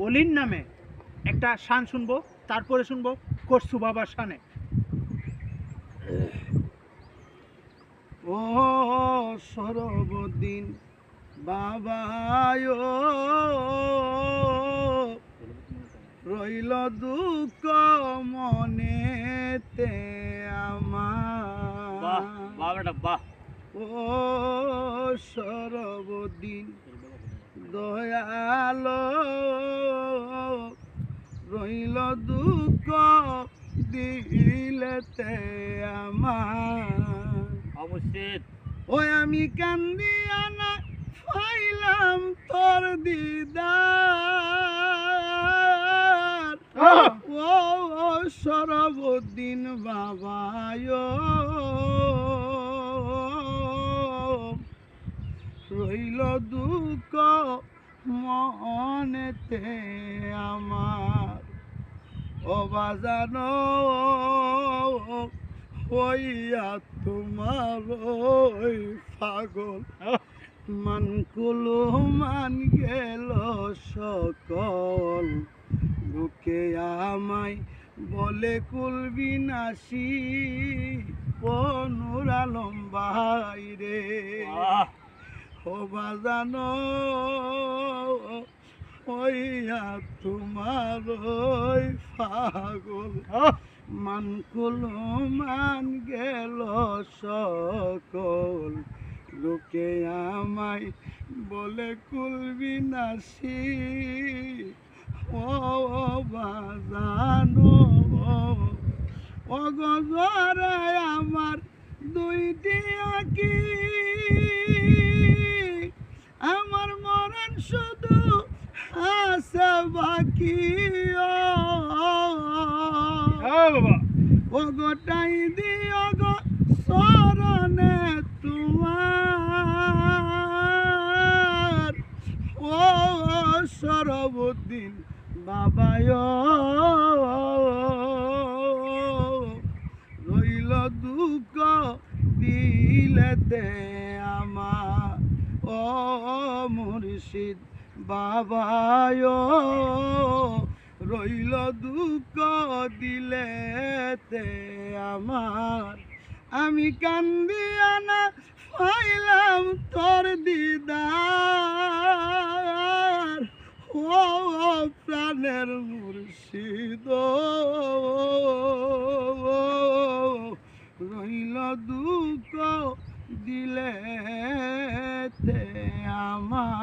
অলির নামে একটা শান শুনবো, তারপরে শুনবো করছু বাবার শানে। ও সরবদিন বাবায় রইল দুঃখ মনেতে আমার, ও সরবদিন দয়াল রইল দুঃখ দিলেতে আমার। অবশ্যই ওই আমি কান্দিয়া না পাইলাম তোর দিদার, ও সরবদিন বাবায় রইল দুঃখ মনেতে আমার। ও বাজানো হইয়া তোমার ওই পাগল মানকুলো মান গেল সকল, লোকে আমায় বলে কুলবি নাসি পনুর আলম ভাই রে। ও বাজানো হইয়া তোমার ওই পাগল মানকুলো মান গেল সকল, লোকে আমায় বলে কুলবি নাসি। ও বাজানো ও গজরে আমার দুইটি আঁকি, আমার মরণ শুধু আছে বাকি। ও গোটাই দিও গো শরণে তোমার, ও সরবদিন বাবায় রইল দুঃখ দিলেতে আমার। ও মুর্শিদ বাবায় রইল দুঃখ দিলেতে আমার। আমি কান্দিয়া না পাইলাম তোর দিদার, ও প্রাণের মুর্শিদ রইল দুঃখ দিলেতে আমার।